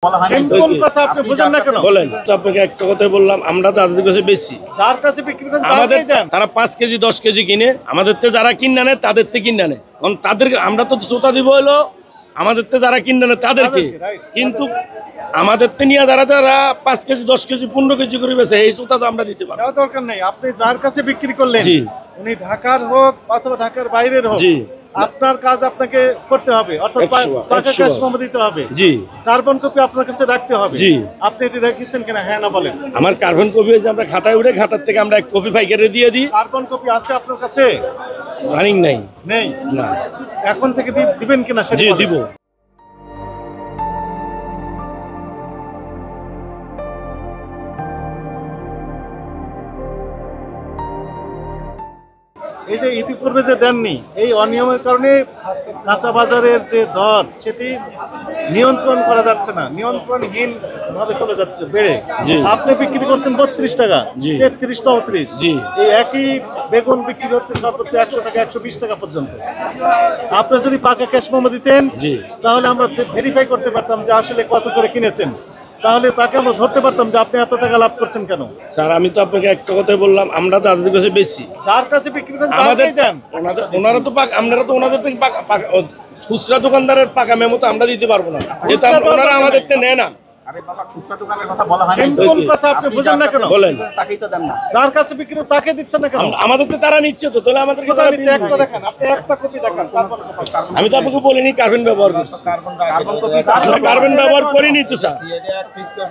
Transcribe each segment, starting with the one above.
Simple কথা আপনি বুঝেন না কেন? বলেন তো, আপনাকে একটা কথাই বললাম, আমরা তাদের কাছে বেশি, যার কাছে বিক্রি করেন আমাদের তাকেই দেন। তারা 5 কেজি 10 কেজি কিনে আমাদের থেকে যারা কিনে নেয় তাদের থেকে কিনে নেয়, কারণ তাদেরকে আমরা তো শ্রোতা দিব হলো আমাদের থেকে যারা কিনে নেয় তাদেরকে, কিন্তু আমাদের থেকে নিয়ে যারা যারা 5 কেজি 10 কেজি 15 কেজি করে বেছে এই শ্রোতা তো আমরা দিতে পারি। দেওয়া দরকার নেই। আপনি যার কাছে বিক্রি করলেন, জি, উনি ঢাকার হোক অথবা ঢাকার বাইরের হোক, জি, আপনার কাজ আপনাকে করতে হবে, অর্থাৎ 100 টাকা ক্যাশ মেমো দিতে হবে, জি, কার্বন কপি আপনার কাছে রাখতে হবে। জি। আপনি এটি রেখেছেন কিনা? হ্যাঁ না বলেন। আমার কার্বন কপি হয়েছে, আমরা খাতায় উঠে খাতার থেকে আমরা 1 কপি পাইকারে দিয়ে দিই। কার্বন কপি আছে আপনার কাছে? রানিং নাই, নেই না। এখন থেকে দিবেন কিনা সেটা জি, বলেন। দিব। এই যে ইতিপূর্বে যে দেননি, এই অনিয়মের কারণে কাঁচা বাজারের যে দর সেটি নিয়ন্ত্রণ করা যাচ্ছে না, নিয়ন্ত্রণহীন ভাবে চলে যাচ্ছে বেড়ে। জি। আপনি বিক্রি করছেন 32 টাকা, জি। 33, 34। জি। এই একই বেগুন বিক্রি হচ্ছে সর্বোচ্চ 100 টাকা, 120 টাকা পর্যন্ত। আপনি যদি পাকা ক্যাশ মেমো দিতেন, জি, তাহলে আমরা ভেরিফাই করতে পারতাম যে আসলে কত করে কিনেছেন, তাহলে তাকে আমরা ধরতে পারতাম যে আপনি এত টাকা লাভ করছেন কেন। স্যার আমি তো আপনাকে একটা কথাই বললাম, আমরা তাদের কাছে বেশি, যার কাছে বিক্রি করেন আমাদের তাকেই দেন। ওনারা তো আপনারা তো ওনাদের থেকে খুচরা দোকানদারের পাকা মেমো তো আমরা দিতে পারবো না, যেহেতু ওনারা আমাদের থেকে নেয় না। আরে বাবা, খুচরা দোকানের কথা বলা হয় না। সিম্পল কথা আপনি বুঝেন না কেন? বলেন, তাকেই তো দেন না। যার কাছে বিক্রি তাকে দিচ্ছেন না কেন? আমাদের তো তারা নিচ্ছে, তো তাহলে আমাদেরকে কোথায় তারা নিচ্ছে? দিন। একটা দেখান, আপনি একটা কপি দেখান, কার্বন কপি। আমি তো আপনাকে বলিনি কার্বন ব্যবহার করছি, কার্বন কপি আমরা কার্বন ব্যবহার করিনি তো স্যার।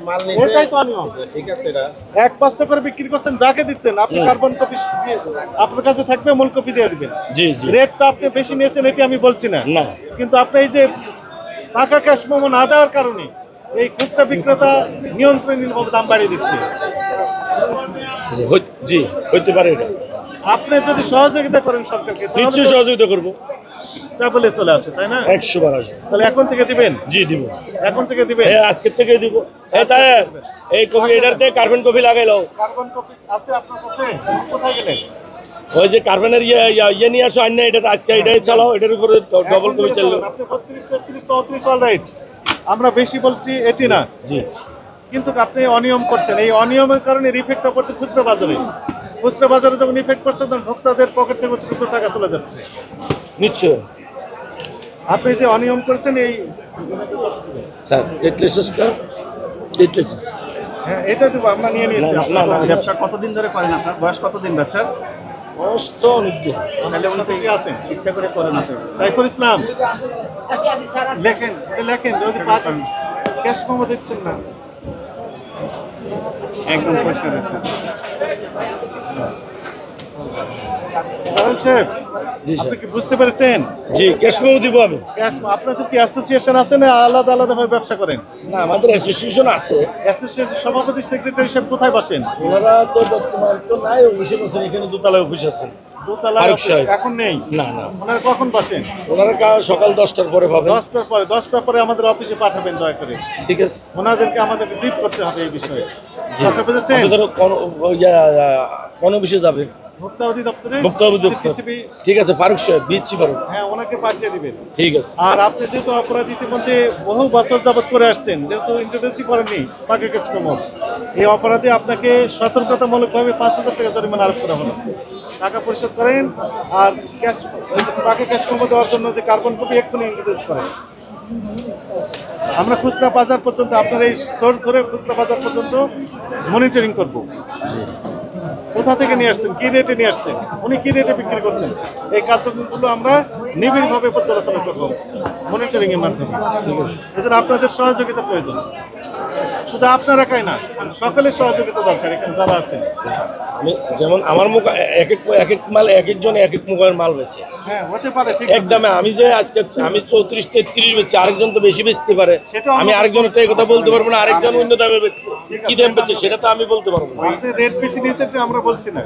মাল এটাই তো অনিয়ম। ঠিক আছে, এটা এক বস্তা করে বিক্রি করছেন, যাকে দিচ্ছেন আপনি কার্বন কপি দিয়ে আপনার কাছে থাকবে, মূল কপি দিয়ে দিবেন। জি, জি, রেটটা আপনি বেশি নিয়েছেন এটি আমি বলছি না, না, কিন্তু আপনি এই যে টাকা ক্যাশ মেমো না দেওয়ার কারণে এই খুচরা বিক্রেতা নিয়ন্ত্রণহীনভাবে দাম বাড়িয়ে দিচ্ছে। জি, হইতে পারে এটা। আপনি যদি সহযোগিতা করেন সরকারকে, নিশ্চয়ই সহযোগিতা করবো, তাহলে চলে আসে, তাই না? 100 বার আসবে। তাহলে এখন থেকে দিবেন, জি, দিব। এখন থেকে দিবেন। আজকের থেকে দিব। স্যার এই কপি এটাতে কার্বন কপি লাগাইলো, কার্বন কপি আছে আপনার কাছে? কোথায় গেলেন? ওই যে কার্বনের ইয়ে নিয়ে আসো, আন্য এটা আজকে এটাই চালাও, এটার উপরে ডবল কপি চালাও। আপনি 32, 33, 34 অলরাইট, আমরা বেশি বলছি এটি না, জি, কিন্তু আপনি অনিয়ম করছেন। এই অনিয়মের কারণে ইফেক্টটা পড়ছে খুচরা বাজারে। খুচরা বাজারে যখন ইফেক্ট পড়ছে তখন ভোক্তাদের পকেট থেকে অতিরিক্ত টাকা চলে যাচ্ছে। নিশ্চয় আপনি যে অনিয়ম করছেন এই, স্যার ডেটলেস। হ্যাঁ এটা দেবো, আমরা নিয়ে নিয়েছি। না, না, ব্যবসা কতদিন ধরে করেন? আপনার বয়স কতদিন ব্যবসার? কষ্ট অনেক দিন। তাহলে উনি কি আছেন? ইচ্ছা করে করেন না তো। সাইফুল ইসলাম লেখেন, এটা লেখেন, যদি পাকেন ক্যাশ মেমো দিচ্ছেন না। একদম পরিষ্কার আছে। জালাল সাহেব, জি আপনি স্যার, কি বুঝতে পেরেছেন? জি, ক্যাশ মেমো দিব আমি। ক্যাশ, আপনাদের কি অ্যাসোসিয়েশন আছে না আলাদা আলাদাভাবে ব্যবসা করেন? না, আমাদের অ্যাসোসিয়েশন আছে। অ্যাসোসিয়েশন সভাপতি, সেক্রেটারি সাহেব কোথায় বসেন? ওনারা তো বর্তমান তো নাই, অফিসে বসেন, এখানে দোতলায় অফিস আছে। দোতলায় ফারুক অফিস সাহেব। এখন নেই? না, না, ওনারা কখন বসেন? ওনারা সকাল 10টার পরে পাবেন। 10টার পরে। 10টার পরে আমাদের অফিসে পাঠাবেন দয়া করে। ঠিক আছে, ওনাদেরকে আমাদেরকে ব্রিফ করতে হবে এই বিষয়ে। জি। কথা বুঝেছেন? আপনাদের কোন অফিসে যাবে? ভোক্তা অধিদপ্তরে, ভোক্তা অধিদপ্তর। TCB, ঠিক আছে, ফারুক সাহেব, বিচ্ছি ফারুক। হ্যাঁ ওনাকে পাঠিয়ে দিবেন। ঠিক আছে, আর আপনি যেহেতু অপরাধ ইতিমধ্যে বহু বছর যাবত করে আসছেন, যেহেতু ইন্টারভিউসই করেননি পাকা ক্যাশ মেমো, এই অপরাধে আপনাকে সতর্কতামূলকভাবে 5,000 টাকা জরিমানা আরোপ করা হলো। টাকা পরিশোধ করেন আর ক্যাশ, ওই যে পাকা ক্যাশ মেমো দেওয়ার জন্য যে কার্বন কপি এক্ষুনি ইন্ট্রোডিউস করেন। আমরা খুচরা বাজার পর্যন্ত, আপনার এই সোর্স ধরে খুচরা বাজার পর্যন্ত মনিটরিং করব। কোথা থেকে নিয়ে আসছেন, কি রেটে নিয়ে আসছেন, উনি কি রেটে বিক্রি করছেন, এই কার্যক্রমগুলো আমরা নিবিড়ভাবে পর্যালোচনা করব মনিটরিং এর মাধ্যমে। ঠিক আছে। এজন্য আপনাদের সহযোগিতা প্রয়োজন, শুধু আপনার একাই না, সকলের সহযোগিতা দরকার এখানে যারা আছেন। যেমন আমার মুখ এক এক মাল এক একজন এক এক মুখের মাল বেচে হ্যাঁ হতে পারে, ঠিক এক আছে। দামে। আমি যে আজকে আমি 34-33 বেচছি, আরেকজন তো বেশি বেচতে পারে। সেটাও আমি আরেকজনের এই কথা বলতে পারবো না, আরেকজন অন্য দামে বেচছে, ঠিক কি আছে, দাম বেচছে সেটা তো আমি বলতে পারবো না। আপনি রেট বেশি নিয়েছেন এটা আমরা বলছি না।